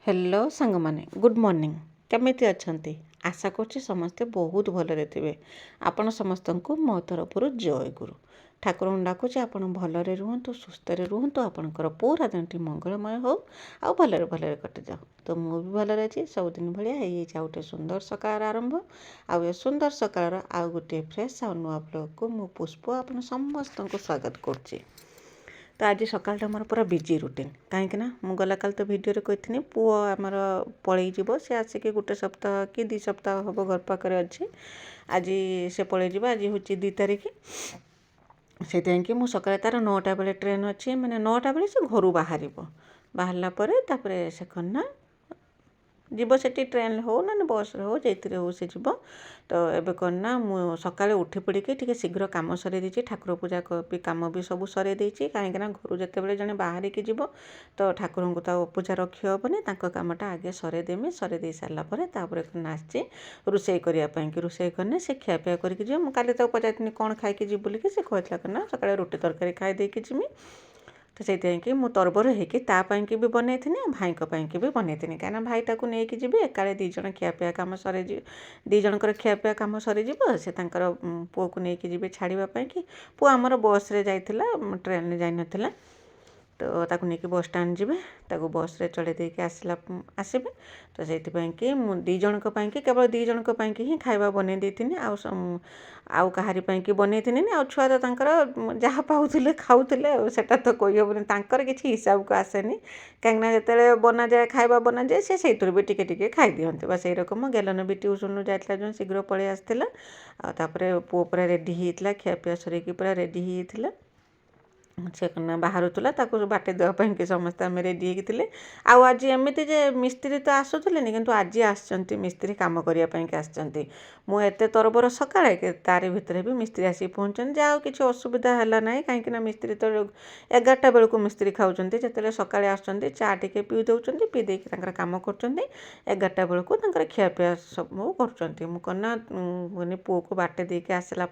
Hello सांग माने good morning केमिति अछंती आशा करछि समस्ते बहुत भलरे थिबे। आपण समस्तंकु मो तरफरु जय गुरु ठाकुर डाकुछि आपण भलरे रुहंतु सुस्थरे रुहंतु आपणकर पूरा दिनटी मंगलमय हो आ भलरे भलरे कटि जाओ। तो मु भी भलरे अछि सबदिन भलिया हेइ जा गोटे सुंदर सकाळ आरंभ आ ए सुंदर सकाळर आ गोटे फ्रेश आ नुआ ब्लॉग को मु पुष्प आपण समस्तंकु स्वागत करछि। तो आज सकाळटा मोर पूरा बिजी रुटीन कहीं मु गला काल तो वीडियो कही पुओ आमर पलैज से आसिक गोटे सप्ताह कि 2 सप्ताह हम घर पाखे अच्छे आज से पलैज आज हूँ 2 तारिख से मुझे सका तार 9टा बेले ट्रेन अच्छी मैंने 9टा बेले से घर बाहर से कन्ना जीव से ट्रेन हो ना बस हो जैसे हो से जीव। तो एबे करना मु सकाळे उठी पड़ी टिके शीघ्र काम सरे देछि ठाकुर पूजा भी काम भी सब सरे देछि कहीं घर जिते बड़े जड़े बाहर की जीव तो ठाकुर को तो पूजा रखी हेनी कामटा आगे सरे देमी सरे दे सारापर आसचे रोषे करने कि रोषे करने से खियापिया करके मुझे तो पचार कौन खाई जी बोलिकी से कहला करना सकाळे रोटी तरकारी खाई देकी जिमी। तो से मुझे तरबर होगी भी बनई भाई भी बनई कहीं भाई ताकू नहीं कि जी एकाले 2 जण खियापिया कम सर 2 जनकर खियापिया कम सरीज से पुओ को लेकिन जी छाड़ापी कि पुओ आमर बस रे जाइला ट्रेन जाई नथिला तो ताकू नहीं बस स्टाण्ड जी ताकू बस रे चढ़े देके आसबे। तो से कि 2 जनक केवल 2 जनक ही खाଇବା बनै देथिनी आउ कहारी कि बनै आ छुआ तो तांकर जहाँ पाउथिले खाउथिले सेटा तो कहि हेबनी तांकर किछि हिसाब को आसेनी कहीं जिते बना जाए खाଇବା बना जाए से सैतुर भी टिके टिके खाई दिहंते बस यही रकम गेलन भी ट्यूशन जाइला जो शीघ्र पलि आसला तापर पुओ पूरा रेडी होता खियापिया सरेकी पूरा रेडी होता से बाहरुला बाटे देवाई कि समस्ते आम रेडी होते आज एमती जे मिस्त्री तो आसुले कि आज आसती मिस्त्री कम करने आसती मुझे तरबर सकाळे तार भितर भी मिस्त्री आसी पहुँचन जहाँ किसी असुविधा है ना कहीं मिस्त्री तो 11टा बेलू मिस्त्री खाऊँ जो सकाळे आसुँच चा टे पी दौरान पी देकर कम कर 11टा बेलू खियापिया सब करना पुओ को बाटे देके आसला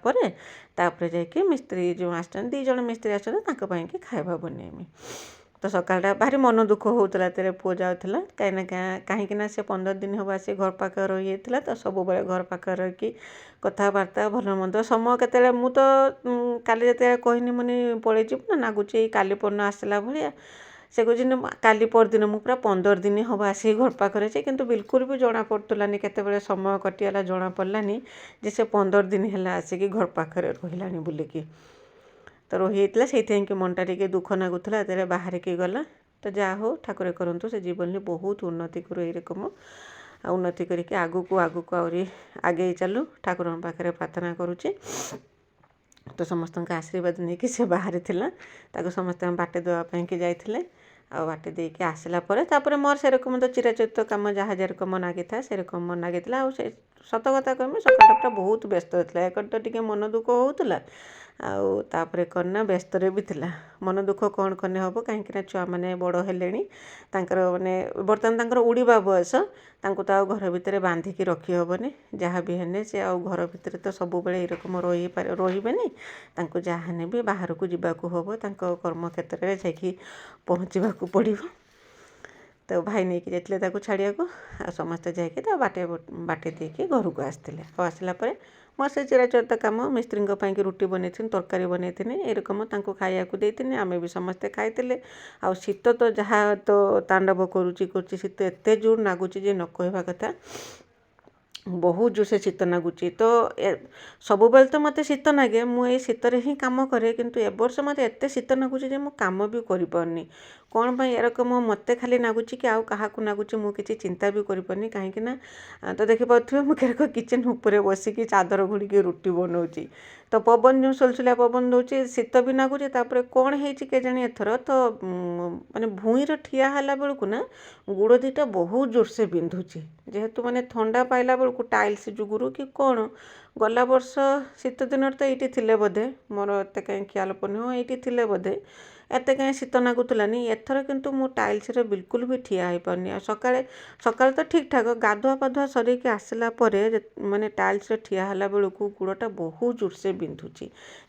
तापर जाकि मिस्त्री जो आस 2 जण मिस्त्री आसपाई खाଇବା बनैमी। तो सकाळटा भारी मन दुख होता तेरे पुओ जाऊला कहीं से 15 दिन हम आसी घर पाखे रही तो सब बड़े घर पाखे रही कथबार्ता भल मंद समय के मु तो काली जो कहनी मुझे पलि ना नागुच काली परन आसला भाया से कह काली परदिन मु पूरा 15 दिन हम आसिक घर पाखे कि बिल्कुल भी जना पड़लानी केते समय कटिगला जना पड़लानी जे से 15 दिन है आसिक घर पाखे रहा बुलिकी तो रही से मनटा टे दुख नागुला तेरे बाहर की गला। तो जहाँ हो ठाकुर करूँ से जीवन में बहुत उन्नति करू यही रकम उन्नति करके आगू को आहरी आगे चलू ठाकुर पाखे प्रार्थना करुचे। तो समस्त आशीर्वाद नहीं कि से बाहर था समस्त बाटे देवाई कि जाइए आ बाटे देके आसला मोर से रकम तो चिराचरित काम जहाँ जेरकम नागी था से रकम नागी सत कथा कहमी सकाळटा पूरा बहुत व्यस्त होता एक तो टे मन दुख होता आउे करना व्यस्त भी थिला मन दुख कौन कने हम कहीं छुआ मैंने बड़ हेले माने बर्तमान उड़ीबा बयस तांको तो घर भितर बांधिकी रखी हेबनी जहाँ भी हेने से घर भितर तो सब बेले रकम रही जहाँ भी बाहर को जावाक हम कर्म क्षेत्र में जाकि पहुँचवा पड़ो। तो भाई नहीं कि जाते छाड़िया को समस्ते जाकि बाटे बाटे देके घर को आसते आसला मोर से चिराचरित काम मिस्त्री कि रुटी बनई तरकारी बनई ए रकम खाया देती आम भी समस्ते खाई आ शीत तो जहाँ तो तांडव करुच्ची शीत एत जोर नागुच न कहवा कथा बहुत जोर से शीत नागुच। तो सब बेले तो मत शीत नागे मुझे शीतर ही कम करे किंतु ए वर्ष मत एत शीत नागुच मु काम भी करें कौन पाई एरकम मत खाली नागुच कि आउ क्या नागुच मुझे चिंता भी करें कहीं तो देखिपे मुझे किचेन उपरे बसिकी चादर घोड़ी रुटी बनाऊँगी तो पवन जो सुलसुलिया पवन दूसरी शीत भी नागुच कौन है जाने एथर तो माने भूईर ठिया है बेलू ना गुड़ 2टा बहुत जोर से बिंधुची जेहेतु माने ठंडा पाइला बेलू टाइल्स जुगुरु कि कौन गला वर्ष शीत दिन तो ये थे बोधे मोर एत कहीं ख्याल पड़े हाँ ये थे बोधे ଏତେ କାହିଁ ଶୀତ ଲାଗୁଥିଲାନି। ଏଥର କିନ୍ତୁ ମୁଁ ଟାଇଲ୍ସରେ ବିଲକୁଲ ବି ଠିଆ ହେଇପାରୁନି। ଆଉ ସକାଳେ ତ ଠିକ୍ ଠାକ୍, ଗାଧୁଆ ପାଧୁଆ ସରିକି ଆସିଲା ପରେ ମାନେ ଟାଇଲ୍ସରେ ଠିଆ ହେଲା ବେଳକୁ ଗୋଡ଼ଟା ବହୁତ ଜୋରସେ ବିନ୍ଧୁଛି।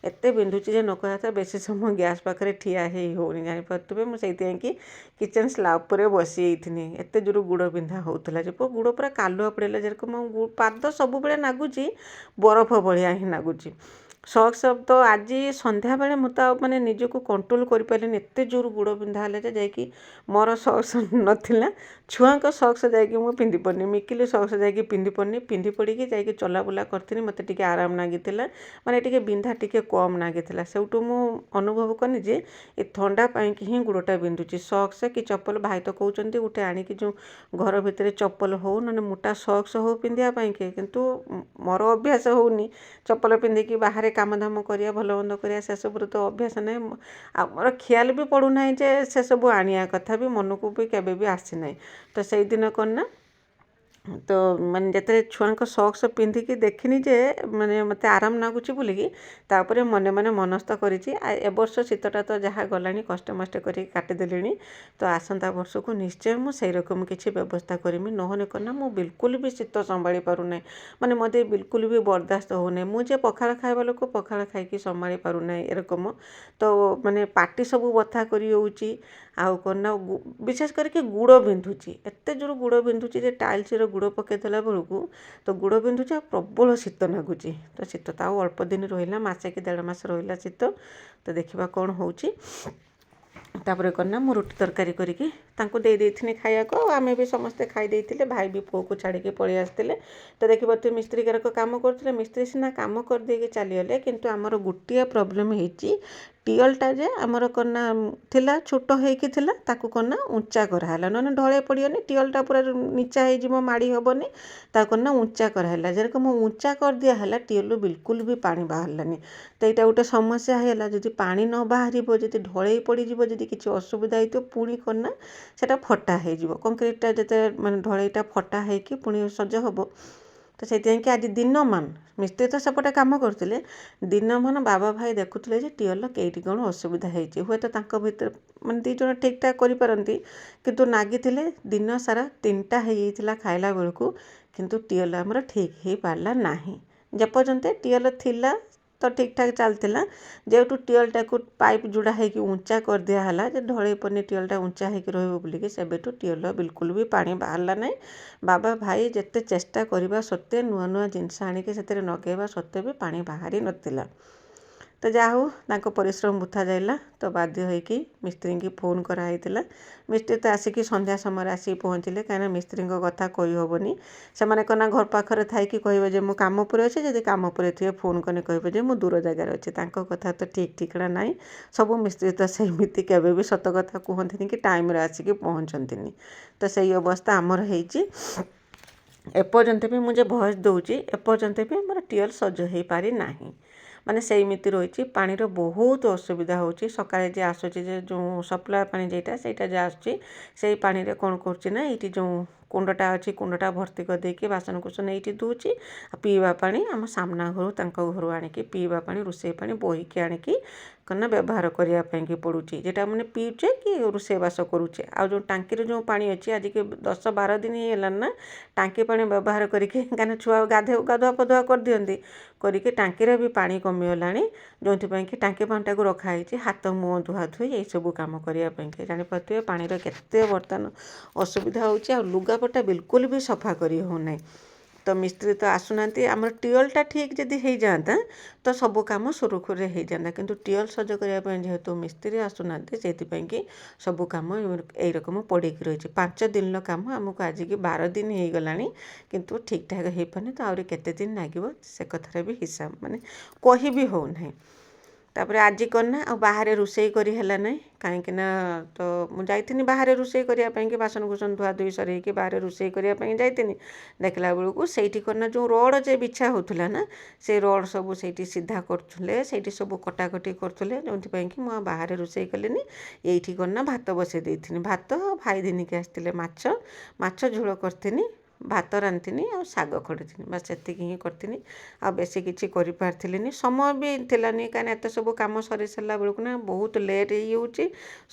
ଏତେ ବିନ୍ଧୁଛି ଯେ ନ କହିବା କଥା, ବେଶୀ ସମୟ ଗ୍ୟାସ୍ ପାଖରେ ଠିଆ ହେଇ ହେଉନି। ଜାଣିପାରୁଥିବେ ମୁଁ ସେଇଥିପାଇଁ କି କିଚେନ୍ ସ୍ଲାବ୍ ଉପରେ ବସି ଯାଇଥିନି। ଏତେ ଜୋର ଗୋଡ଼ ବିନ୍ଧା ହେଉଥିଲା ଯେ ଗୋଡ଼ ପୁରା କାଲୁଆ ପଡ଼ିଲା, ଯେରକମ ପାଦ ସବୁବେଳେ ନାଗୁଛି ବରଫ ଭଳିଆ ହିଁ ନାଗୁଛି। ସକ୍ସ ତ ଆଜି ସନ୍ଧ୍ୟାବେଳେ ମୁଁ ତ ଆଉ ମାନେ ନିଜକୁ କଣ୍ଟ୍ରୋଲ୍ କରିପାରିଲିନି, ଏତେ ଜୋର ଗୋଡ଼ ବିନ୍ଧା ହେଲା ଯେ ଯାଇକି ମୋର ସକ୍ସ ନଥିଲା, ଛୁଆଙ୍କ ସକ୍ସ ଯାଇକି ମୁଁ ପିନ୍ଧି ପାରୁନି, ମିକିଲି ସକ୍ସ ଯାଇକି ପିନ୍ଧି ପାରୁନି। ପିନ୍ଧି ପଡ଼ିକି ଯାଇକି ଚଲାବୁଲା କରିଥିଲି, ମୋତେ ଟିକେ ଆରାମ ଲାଗିଥିଲା, ମାନେ ଟିକେ ବିନ୍ଧା ଟିକେ କମ୍ ଲାଗିଥିଲା। ସେଇଠୁ ମୁଁ ଅନୁଭବ କଲି ଯେ ଏ ଥଣ୍ଡା ପାଇଁକି ହିଁ ଗୋଡ଼ଟା ବିନ୍ଧୁଛି। ସକ୍ସ କି ଚପଲ, ଭାଇ ତ କହୁଛନ୍ତି ଗୋଟେ ଆଣିକି ଯେଉଁ ଘର ଭିତରେ ଚପଲ ହେଉ ନହେଲେ ମୋଟା ସକ୍ସ ହେଉ ପିନ୍ଧିବା ପାଇଁକି, କିନ୍ତୁ ମୋର ଅଭ୍ୟାସ ହେଉନି ଚପଲ ପିନ୍ଧିକି ବାହାରେ କାମଧାମ କରିବା, ଭଲ ମନ୍ଦ କରିବା, ସେସବୁର ତ ଅଭ୍ୟାସ ନାହିଁ। ଆଉ ମୋର ଖିଆଲ ବି ପଡ଼ୁନାହିଁ ଯେ ସେସବୁ ଆଣିବା କଥା ବି ମନକୁ ବି କେବେ ବି ଆସିନାହିଁ। ତ ସେଇଦିନ କ'ଣ ନା, ତ ମାନେ ଯେତେବେଳେ ଛୁଆଙ୍କ ସକ୍ସ ପିନ୍ଧିକି ଦେଖିନି ଯେ ମାନେ ମୋତେ ଆରାମ ଲାଗୁଛି ବୋଲିକି, ତାପରେ ମନେ ମନେ ମନସ୍ଥ କରିଛି ଏ ବର୍ଷ ଶୀତଟା ତ ଯାହା ଗଲାଣି କଷ୍ଟମଷ୍ଟେ କରିକି କାଟିଦେଲିଣି, ତ ଆସନ୍ତା ବର୍ଷକୁ ନିଶ୍ଚୟ ମୁଁ ସେଇ ରକମ କିଛି ବ୍ୟବସ୍ଥା କରିମି। ନହେଲେ କ'ଣ ନା ମୁଁ ବିଲକୁଲ ବି ଶୀତ ସମ୍ଭାଳି ପାରୁନାହିଁ, ମାନେ ମୋତେ ବିଲକୁଲ ବି ବରଦାସ୍ତ ହେଉନାହିଁ। ମୁଁ ଯେ ପଖାଳ ଖାଇବା ଲୋକ, ପଖାଳ ଖାଇକି ସମ୍ଭାଳି ପାରୁନାହିଁ ଏରକମ। ତ ମାନେ ପାଟି ସବୁ ବଥା କରି ହେଉଛି। ଆଉ କ'ଣ ନା ବିଶେଷ କରିକି ଗୋଡ଼ ବିନ୍ଧୁଛି, ଏତେ ଜୋର ଗୋଡ଼ ବିନ୍ଧୁଛି ଯେ ଟାଇଲ୍ସରେ ଗୋଡ଼ ପକାଇ ଦେଲା ବେଳକୁ ତ ଗୋଡ଼ ବିନ୍ଧୁଛି, ଆଉ ପ୍ରବଳ ଶୀତ ଲାଗୁଛି। ତ ଶୀତ ତ ଆଉ ଅଳ୍ପ ଦିନ ରହିଲା, ମାସେ କି 1.5 ମାସ ରହିଲା ଶୀତ। ତ ଦେଖିବା କ'ଣ ହେଉଛି। ତାପରେ କ'ଣ ନା, ମୁଁ ରୁଟି ତରକାରୀ କରିକି ତାଙ୍କୁ ଦେଇଥିନି ଖାଇବାକୁ, ଆଉ ଆମେ ବି ସମସ୍ତେ ଖାଇ ଦେଇଥିଲେ। ଭାଇ ବି ପୁଅକୁ ଛାଡ଼ିକି ପଳେଇ ଆସିଥିଲେ। ତ ଦେଖିପାରୁଥିବେ ମିସ୍ତ୍ରୀ କେରକ କାମ କରୁଥିଲେ। ମିସ୍ତ୍ରୀ ସିନା କାମ କରିଦେଇକି ଚାଲିଗଲେ, କିନ୍ତୁ ଆମର ଗୋଟିଏ ପ୍ରୋବ୍ଲେମ୍ ହେଇଛି। ଟିଅଲଟା ଯେ ଆମର କ'ଣ ନା ଥିଲା, ଛୋଟ ହେଇକି ଥିଲା, ତାକୁ କ'ଣ ନା ଉଞ୍ଚା କରାହେଲା, ନହେଲେ ଢଳେଇ ପଡ଼ିବନି, ଟିଅଲଟା ପୁରା ନିଚା ହେଇଯିବ, ମାଡ଼ି ହେବନି। ତାକୁ କ'ଣ ନା ଉଞ୍ଚା କରାହେଲା, ଯେରକମ ଉଞ୍ଚା କରିଦିଆ ହେଲା, ଟିଅଲରୁ ବିଲକୁଲ ବି ପାଣି ବାହାରିଲାନି। ତ ଏଇଟା ଗୋଟେ ସମସ୍ୟା ହେଇଗଲା। ଯଦି ପାଣି ନ ବାହାରିବ, ଯଦି ଢଳେଇ ପଡ଼ିଯିବ, ଯଦି କିଛି ଅସୁବିଧା ହେଇଥିବ, ପୁଣି କ'ଣ ନା ସେଇଟା ଫଟା ହେଇଯିବ। କଂକ୍ରିଟଟା ଯେତେବେଳେ ମାନେ ଢଳେଇଟା ଫଟା ହେଇକି ପୁଣି ସଜ ହେବ। ତ ସେଇଥିପାଇଁ କି ଆଜି ଦିନମାନ ମିସ୍ତ୍ରୀ ତ ସେପଟେ କାମ କରୁଥିଲେ, ଦିନମାନ ବାବା ଭାଇ ଦେଖୁଥିଲେ ଯେ ଟିଅଲର କେଇଠି କ'ଣ ଅସୁବିଧା ହେଇଛି। ହୁଏତ ତାଙ୍କ ଭିତରେ ମାନେ 2 ଜଣ ଠିକ୍ଠାକ୍ କରିପାରନ୍ତି, କିନ୍ତୁ ନାଗିଥିଲେ ଦିନ ସାରା। 3ଟା ହେଇଯାଇଥିଲା ଖାଇଲା ବେଳକୁ, କିନ୍ତୁ ଟିଅଲ ଆମର ଠିକ୍ ହେଇପାରିଲା ନାହିଁ। ଯେପର୍ଯ୍ୟନ୍ତ ଟିଅଲ ଥିଲା ତ ଠିକ୍ଠାକ୍ ଚାଲିଥିଲା। ଯେହେତୁ ଟିଅଲଟାକୁ ପାଇପ୍ ଯୋଡ଼ା ହେଇକି ଉଞ୍ଚା କରିଦିଆ ହେଲା, ଯେ ଢଳେଇ ପଡ଼ିନି ଟିଅଲଟା ଉଞ୍ଚା ହେଇକି ରହିବ ବୋଲିକି, ସେବେଠୁ ଟିଅଲର ବିଲକୁଲ ବି ପାଣି ବାହାରିଲା ନାହିଁ। ବାବା ଭାଇ ଯେତେ ଚେଷ୍ଟା କରିବା ସତ୍ତ୍ୱେ, ନୂଆ ନୂଆ ଜିନିଷ ଆଣିକି ସେଥିରେ ଲଗାଇବା ସତ୍ତ୍ୱେ ବି ପାଣି ବାହାରି ନଥିଲା। ତ ଯାହା ହଉ ତାଙ୍କ ପରିଶ୍ରମ ବୃଥା ଯାଇଲା। ତ ବାଧ୍ୟ ହୋଇକି ମିସ୍ତ୍ରୀଙ୍କୁ ଫୋନ୍ କରାହେଇଥିଲା। ମିସ୍ତ୍ରୀ ତ ଆସିକି ସନ୍ଧ୍ୟା ସମୟରେ ଆସିକି ପହଞ୍ଚିଲେ, କାହିଁକିନା ମିସ୍ତ୍ରୀଙ୍କ କଥା କହିହେବନି। ସେମାନେ କ'ଣ ନା ଘର ପାଖରେ ଥାଇକି କହିବେ ଯେ ମୁଁ କାମ ଉପରେ ଅଛି, ଯଦି କାମ ଉପରେ ଥିବେ ଫୋନ୍ କଲେ କହିବେ ଯେ ମୁଁ ଦୂର ଜାଗାରେ ଅଛି। ତାଙ୍କ କଥା ତ ଠିକ୍ ଠିକଣା ନାହିଁ। ସବୁ ମିସ୍ତ୍ରୀ ତ ସେମିତି କେବେ ବି ସତ କଥା କୁହନ୍ତିନି କି ଟାଇମ୍ରେ ଆସିକି ପହଞ୍ଚନ୍ତିନି। ତ ସେଇ ଅବସ୍ଥା ଆମର ହେଇଛି। ଏପର୍ଯ୍ୟନ୍ତ ବି ମୁଁ ଯେ ଭଏସ୍ ଦେଉଛି, ଏପର୍ଯ୍ୟନ୍ତ ବି ଆମର ଟିଅଲ ସଜ ହେଇପାରି ନାହିଁ, ମାନେ ସେଇମିତି ରହିଛି। ପାଣିର ବହୁତ ଅସୁବିଧା ହେଉଛି। ସକାଳେ ଯେ ଆସୁଛି, ଯେ ଯେଉଁ ସପ୍ଲାଏ ପାଣି ସେଇଟା ଯେ ଆସୁଛି, ସେଇ ପାଣିରେ କ'ଣ କରୁଛି ନା, ଏଇଠି ଯେଉଁ କୁଣ୍ଡଟା ଅଛି, କୁଣ୍ଡଟା ଭର୍ତ୍ତି କରିଦେଇକି ବାସନକୁସନ ଏଇଠି ଧୋଉଛି। ଆଉ ପିଇବା ପାଣି ଆମ ସାମ୍ନା ଘରୁ, ତାଙ୍କ ଘରୁ ଆଣିକି ପିଇବା ପାଣି, ରୋଷେଇ ପାଣି ବୋହିକି ଆଣିକି କ'ଣ ନା ବ୍ୟବହାର କରିବା ପାଇଁକି ପଡ଼ୁଛି, ଯେଟା ମାନେ ପିଉଛେ କି ରୋଷେଇବାସ କରୁଛେ। ଆଉ ଯେଉଁ ଟାଙ୍କିରେ ଯେଉଁ ପାଣି ଅଛି, ଆଜିକି 10-12 ଦିନ ହେଇଗଲାଣି ନା, ଟାଙ୍କି ପାଣି ବ୍ୟବହାର କରିକି, କାହିଁକିନା ଛୁଆ ଗାଧୁଆ ପାଧୁଆ କରିଦିଅନ୍ତି, କରିକି ଟାଙ୍କିରେ ବି ପାଣି କମିଗଲାଣି। ଯେଉଁଥିପାଇଁ କି ଟାଙ୍କି ପାଣିଟାକୁ ରଖାହେଇଛି ହାତ ମୁହଁ ଧୁଆଧୁଇ ଏଇସବୁ କାମ କରିବା ପାଇଁକି। ଜାଣିପାରୁଥିବେ ପାଣିର କେତେ ବର୍ତ୍ତମାନ ଅସୁବିଧା ହେଉଛି। ଆଉ ଲୁଗାପଟା ବିଲକୁଲ ବି ସଫା କରି ହେଉନାହିଁ। ତ ମିସ୍ତ୍ରୀ ତ ଆସୁନାହାନ୍ତି। ଆମର ଟିଅଲଟା ଠିକ୍ ଯଦି ହେଇଯାଆନ୍ତା ତ ସବୁ କାମ ସୁରୁଖୁରୁରେ ହେଇଯାଆନ୍ତା, କିନ୍ତୁ ଟିଅଲ ସଜ କରିବା ପାଇଁ ଯେହେତୁ ମିସ୍ତ୍ରୀ ଆସୁନାହାନ୍ତି, ସେଇଥିପାଇଁ କି ସବୁ କାମ ଏଇରକମ ପଡ଼ିକି ରହିଛି। 5 ଦିନର କାମ ଆମକୁ ଆଜିକି 12 ଦିନ ହେଇଗଲାଣି, କିନ୍ତୁ ଠିକ୍ଠାକ୍ ହେଇପାରୁନି। ତ ଆହୁରି କେତେ ଦିନ ଲାଗିବ ସେ କଥାରେ ବି ହିସାବ ମାନେ କହି ବି ହେଉନାହିଁ। ତାପରେ ଆଜି କ'ଣ ନା, ଆଉ ବାହାରେ ରୋଷେଇ କରି ହେଲା ନାହିଁ, କାହିଁକିନା ତ ମୁଁ ଯାଇଥିନି ବାହାରେ ରୋଷେଇ କରିବା ପାଇଁକି, ବାସନକୁସନ ଧୁଆଧୁଇ ସରେଇକି ବାହାରେ ରୋଷେଇ କରିବା ପାଇଁ ଯାଇଥିନି। ଦେଖିଲା ବେଳକୁ ସେଇଠି କ'ଣ ନା, ଯେଉଁ ରଡ଼ ଯେ ବିଛା ହେଉଥିଲା ନା, ସେ ରଡ଼ ସବୁ ସେଇଠି ସିଧା କରୁଥିଲେ, ସେଇଠି ସବୁ କଟାକଟି କରୁଥିଲେ। ଯେଉଁଥିପାଇଁ କି ମୁଁ ଆଉ ବାହାରେ ରୋଷେଇ କଲିନି। ଏଇଠି କ'ଣ ନା ଭାତ ବସାଇ ଦେଇଥିନି। ଭାତ, ଭାଇ ଦିନିକି ଆସିଥିଲେ ମାଛ ଝୋଳ କରିଥିନି, ଭାତ ରାନ୍ଧିଥିଲି ଆଉ ଶାଗ ଖଡ଼ିଥିଲି ବାସ୍ ସେତିକି ହିଁ କରିଥିଲି ଆଉ ବେଶୀ କିଛି କରିପାରିଥିଲିନି ସମୟ ବି ଥିଲାନି କାହିଁକିନା ଏତେ ସବୁ କାମ ସରି ସାରିଲା ବେଳକୁ ନା ବହୁତ ଲେଟ୍ ହେଇଯାଉଛି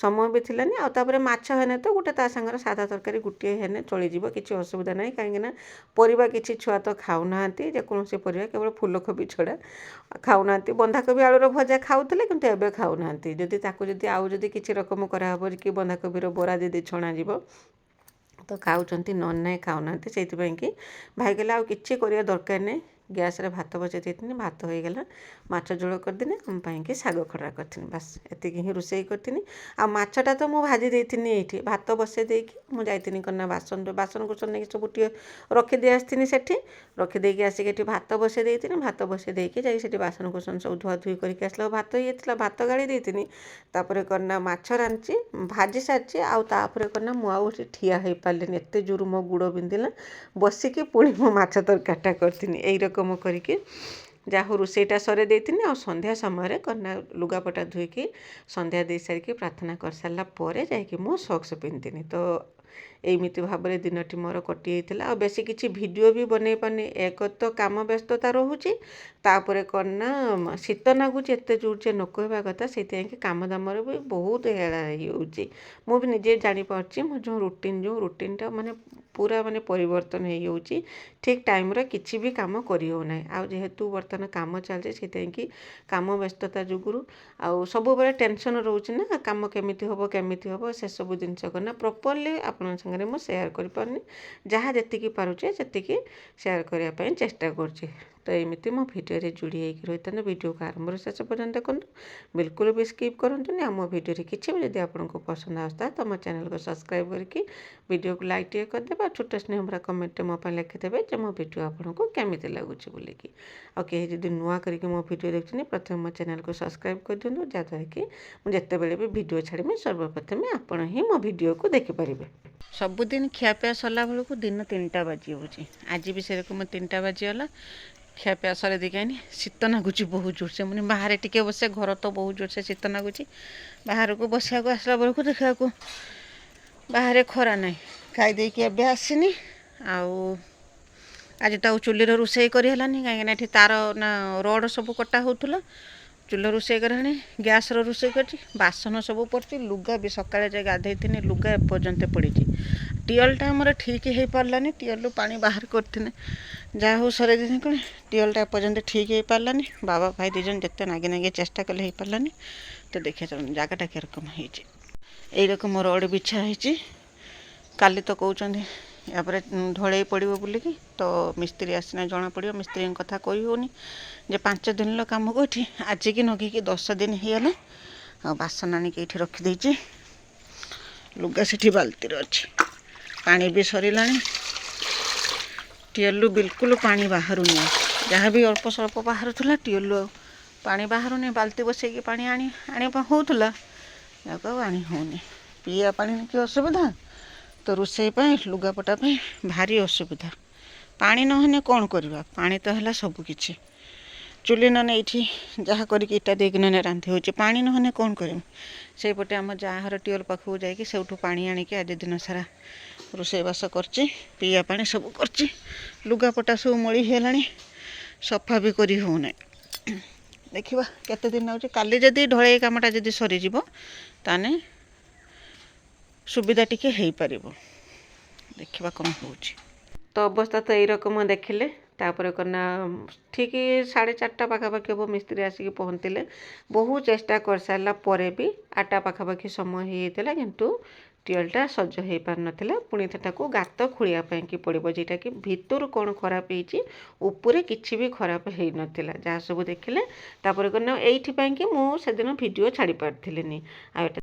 ସମୟ ବି ଥିଲାନି ଆଉ ତାପରେ ମାଛ ହେନେ ତ ଗୋଟେ ତା ସାଙ୍ଗରେ ସାଧା ତରକାରୀ ଗୋଟିଏ ହେନେ ଚଳିଯିବ କିଛି ଅସୁବିଧା ନାହିଁ କାହିଁକିନା ପରିବା କିଛି ଛୁଆ ତ ଖାଉନାହାନ୍ତି ଯେକୌଣସି ପରିବା କେବଳ ଫୁଲକୋବି ଛଡ଼ା ଖାଉନାହାନ୍ତି ବନ୍ଧାକୋବି ଆଳୁର ଭଜା ଖାଉଥିଲେ କିନ୍ତୁ ଏବେ ଖାଉନାହାନ୍ତି ଯଦି ତାକୁ ଯଦି ଆଉ ଯଦି କିଛି ରକମ କରାହେବ କି ବନ୍ଧାକୋବିର ବରା ଯଦି ଛଣାଯିବ ତ ଖାଉଛନ୍ତି ନହେଲେ ନାହିଁ ଖାଉନାହାନ୍ତି ସେଇଥିପାଇଁ କି ଭାଇ କହିଲେ ଆଉ କିଛି କରିବା ଦରକାର ନାହିଁ ଗ୍ୟାସ୍ରେ ଭାତ ବସାଇ ଦେଇଥିଲି ଭାତ ହୋଇଗଲା ମାଛ ଝୋଳ କରିଦେଲି ଆମ ପାଇଁକି ଶାଗ ଖରଡ଼ା କରିଥିଲି ବାସ୍ ଏତିକି ହିଁ ରୋଷେଇ କରିଥିଲି ଆଉ ମାଛଟା ତ ମୁଁ ଭାଜି ଦେଇଥିଲି ଏଇଠି ଭାତ ବସାଇ ଦେଇକି ମୁଁ ଯାଇଥିଲି କ'ଣ ନା ବାସନକୁସନ ନେଇକି ସବୁ ଟିକେ ରଖିଦେଇ ଆସିଥିଲି ସେଠି ରଖିଦେଇକି ଆସିକି ଏଠି ଭାତ ବସାଇ ଦେଇଥିଲି ଭାତ ବସାଇ ଦେଇକି ଯାଇକି ସେଠି ବାସନକୁସନ ସବୁ ଧୁଆଧୁଇ କରିକି ଆସିଲା ଭାତ ହେଇଯାଇଥିଲା ଭାତ ଗାଳି ଦେଇଥିଲି ତାପରେ କ'ଣ ନା ମାଛ ରାନ୍ଧିଛି ଭାଜି ସାରିଛି ଆଉ ତାପରେ କ'ଣ ନା ମୁଁ ଆଉ ଠିଆ ହେଇପାରିଲିନି ଏତେ ଜୋର ମୋ ଗୋଡ଼ ବିନ୍ଧିଲା ବସିକି ପୁଣି ମୁଁ ମାଛ ତରକାରୀଟା କରିଥିଲି ଏଇ ରକମ କରିକି ଯାହା ହଉ ରୋଷେଇଟା ସରେଇ ଦେଇଥିଲି ଆଉ ସନ୍ଧ୍ୟା ସମୟରେ କନା ଲୁଗାପଟା ଧୋଇକି ସନ୍ଧ୍ୟା ଦେଇ ସାରିକି ପ୍ରାର୍ଥନା କରିସାରିଲା ପରେ ଯାଇକି ମୁଁ ସକ୍ସ ପିନ୍ଧିଥିଲି ତ ଏମିତି ଭାବରେ ଦିନଟି ମୋର କଟିଯାଇଥିଲା ଆଉ ବେଶୀ କିଛି ଭିଡ଼ିଓ ବି ବନେଇ ପାରୁନି ଏକ ତ କାମ ବ୍ୟସ୍ତତା ରହୁଛି ତାପରେ କ'ଣ ନା ଶୀତ ଲାଗୁଛି ଏତେ ଜୋର ଯେ ନ କହିବା କଥା ସେଇଥିପାଇଁକି କାମ ଦାମରେ ବି ବହୁତ ହେଳା ହେଇଯାଉଛି ମୁଁ ବି ନିଜେ ଜାଣିପାରୁଛି ମୋ ଯେଉଁ ରୁଟିନ୍ଟା ମାନେ ପୁରା ମାନେ ପରିବର୍ତ୍ତନ ହେଇଯାଉଛି ଠିକ୍ ଟାଇମ୍ରେ କିଛି ବି କାମ କରିହେଉନାହିଁ ଆଉ ଯେହେତୁ ବର୍ତ୍ତମାନ କାମ ଚାଲିଛି ସେଇଥିପାଇଁକି କାମ ବ୍ୟସ୍ତତା ଯୋଗୁଁ ଆଉ ସବୁବେଳେ ଟେନସନ୍ ରହୁଛି ନା କାମ କେମିତି ହେବ ସେସବୁ ଜିନିଷ କନା ପ୍ରପର୍ଲି ଆପଣଙ୍କ ସାଙ୍ଗରେ ମୁଁ ସେୟାର କରିପାରୁନି ଯାହା ଯେତିକି ପାରୁଛି ସେତିକି ସେୟାର କରିବା ପାଇଁ ଚେଷ୍ଟା କରୁଛି ତ ଏମିତି ମୋ ଭିଡ଼ିଓରେ ଯୋଡ଼ି ହେଇକି ରହିଥାନ୍ତୁ ଭିଡ଼ିଓକୁ ଆରମ୍ଭରୁ ଶେଷ ପର୍ଯ୍ୟନ୍ତ ଦେଖନ୍ତୁ ବିଲକୁଲ ବି ସ୍କିପ୍ କରନ୍ତୁନି ଆମ ଭିଡ଼ିଓରେ କିଛି ବି ଯଦି ଆପଣଙ୍କୁ ପସନ୍ଦ ଆସୁଥାଏ ତ ମୋ ଚ୍ୟାନେଲକୁ ସବସ୍କ୍ରାଇବ୍ କରିକି ଭିଡ଼ିଓକୁ ଲାଇକ୍ ଟିକେ କରିଦେବେ ଆଉ ଛୋଟ ସ୍ନେହ ଭରା କମେଣ୍ଟରେ ମୋ ପାଇଁ ଲେଖିଦେବେ ଯେ ମୋ ଭିଡ଼ିଓ ଆପଣଙ୍କୁ କେମିତି ଲାଗୁଛି ବୋଲିକି ଆଉ କେହି ଯଦି ନୂଆ କରିକି ମୋ ଭିଡ଼ିଓ ଦେଖୁଛନ୍ତି ପ୍ରଥମେ ମୋ ଚ୍ୟାନେଲକୁ ସବସ୍କ୍ରାଇବ୍ କରିଦିଅନ୍ତୁ ଯାହାଦ୍ୱାରା କି ମୁଁ ଯେତେବେଳେ ବି ଭିଡ଼ିଓ ଛାଡ଼ିବି ସର୍ବପ୍ରଥମେ ଆପଣ ହିଁ ମୋ ଭିଡ଼ିଓକୁ ଦେଖିପାରିବେ ସବୁଦିନ ଖିଆପିଆ ସରିଲା ବେଳକୁ ଦିନ 3ଟା ବାଜିଯାଉଛି ଆଜି ବି ସେରକମ 3ଟା ବାଜିଗଲା ଖିଆପିଆ ସରେଇ ଦେଇକି ଆଇନି ଶୀତ ଲାଗୁଛି ବହୁତ ଜୋରସେ ମାନେ ବାହାରେ ଟିକେ ବସେ ଘର ତ ବହୁତ ଜୋରସେ ଶୀତ ଲାଗୁଛି ବାହାରକୁ ବସିବାକୁ ଆସିଲା ବେଳକୁ ଦେଖିବାକୁ ବାହାରେ ଖରା ନାହିଁ ଖାଇ ଦେଇକି ଏବେ ଆସିନି ଆଉ ଆଜି ତ ଆଉ ଚୁଲିର ରୋଷେଇ କରିହେଲାନି କାହିଁକିନା ଏଠି ତାର ନା ରଡ଼ ସବୁ କଟା ହେଉଥିଲା ଚୁଲିର ରୋଷେଇ କରିହେଲାନି ଗ୍ୟାସ୍ର ରୋଷେଇ କରିଛି ବାସନ ସବୁ ପଡ଼ିଛି ଲୁଗା ବି ସକାଳେ ଯାଇ ଗାଧୋଇଥିଲି ଲୁଗା ଏପର୍ଯ୍ୟନ୍ତ ପଡ଼ିଛି ଟିଅଲଟା ଆମର ଠିକ୍ ହେଇପାରିଲାନି ଟିଅଲରୁ ପାଣି ବାହାର କରିଥିଲେ ଯାହା ହଉ ସରେଇ ଦେଇଥିଲି କ'ଣ ଟିଅଲଟା ଏପର୍ଯ୍ୟନ୍ତ ଠିକ୍ ହେଇପାରିଲାନି ବାବା ଭାଇ ଦୁଇ ଜଣ ଯେତେ ନାଗି ଚେଷ୍ଟା କଲେ ହେଇପାରିଲାନି ତ ଦେଖିବା ଜାଗାଟା କିରକମ ହେଇଛି এইরকম রড ବିଛା ହେଇଛି କାଲି ତ କହୁଛନ୍ତି ୟାପରେ ଢଳେଇ ପଡ଼ିବ ବୋଲିକି ତ ମିସ୍ତ୍ରୀ ଆସିନା ଜଣାପଡ଼ିବ ମିସ୍ତ୍ରୀଙ୍କ କଥା କହି ହେଉନି ଯେ 5 ଦିନର କାମକୁ ଏଠି ଆଜିକି ନଗେଇକି 10 ଦିନ ହେଇଗଲା ଆଉ ବାସନ ଆଣିକି ଏଇଠି ରଖିଦେଇଛି ଲୁଗା ସେଠି ବାଲ୍ଟିରେ ଅଛି ପାଣି ବି ସରିଲାଣି ଟିଅଲରୁ ବିଲକୁଲ ପାଣି ବାହାରୁନି ଯାହା ବି ଅଳ୍ପ ସ୍ୱଳ୍ପ ବାହାରୁଥିଲା ଟିଅଲରୁ ଆଉ ପାଣି ବାହାରୁନି ବାଲ୍ଟି ବସେଇକି ପାଣି ଆଣିବା ହେଉଥିଲା ଯାକୁ ଆଉ ଆଣି ହେଉନି ପିଇବା ପାଣି କି ଅସୁବିଧା ତ ରୋଷେଇ ପାଇଁ ଲୁଗାପଟା ପାଇଁ ଭାରି ଅସୁବିଧା ପାଣି ନହେଲେ କ'ଣ କରିବା ପାଣି ତ ହେଲା ସବୁକିଛି ଚୁଲି ନହେଲେ ଏଇଠି ଯାହା କରିକି ଇଟା ଦେଇକି ନହେଲେ ରାନ୍ଧି ହେଉଛି ପାଣି ନହେଲେ କ'ଣ କରିବି ସେଇପଟେ ଆମ ଯାହାର ଟିଅଲ ପାଖକୁ ଯାଇକି ସେଇଠୁ ପାଣି ଆଣିକି ଆଜି ଦିନ ସାରା ରୋଷେଇବାସ କରିଛି ପିଇବା ପାଣି ସବୁ କରିଛି ଲୁଗାପଟା ସବୁ ମଳି ହେଇଗଲାଣି ସଫା ବି କରି ହେଉନାହିଁ ଦେଖିବା କେତେ ଦିନ ଲାଗୁଛି କାଲି ଯଦି ଢଳେଇ କାମଟା ଯଦି ସରିଯିବ ତାହେଲେ ସୁବିଧା ଟିକେ ହେଇପାରିବ ଦେଖିବା କ'ଣ ହେଉଛି ତ ଅବସ୍ଥା ତ ଏଇରକମ ଦେଖିଲେ ତାପରେ କନା ଠିକ୍ 4:30 ପାଖାପାଖି ହେବ ମିସ୍ତ୍ରୀ ଆସିକି ପହଞ୍ଚିଲେ ବହୁ ଚେଷ୍ଟା କରିସାରିଲା ପରେ ବି 8ଟା ପାଖାପାଖି ସମୟ ହେଇଯାଇଥିଲା କିନ୍ତୁ ଟିଅଲଟା ସଜ ହେଇପାରିନଥିଲା ପୁଣି ସେଟାକୁ ଗାତ ଖୋଳିବା ପାଇଁକି ପଡ଼ିବ ଯେଉଁଟାକି ଭିତରୁ କ'ଣ ଖରାପ ହେଇଛି ଉପରେ କିଛି ବି ଖରାପ ହେଇନଥିଲା ଯାହା ସବୁ ଦେଖିଲେ ତାପରେ କ'ଣ ଏଇଥିପାଇଁକି ମୁଁ ସେଦିନ ଭିଡ଼ିଓ ଛାଡ଼ି ପାରିଥିଲିନି ଆଉ ଏଟା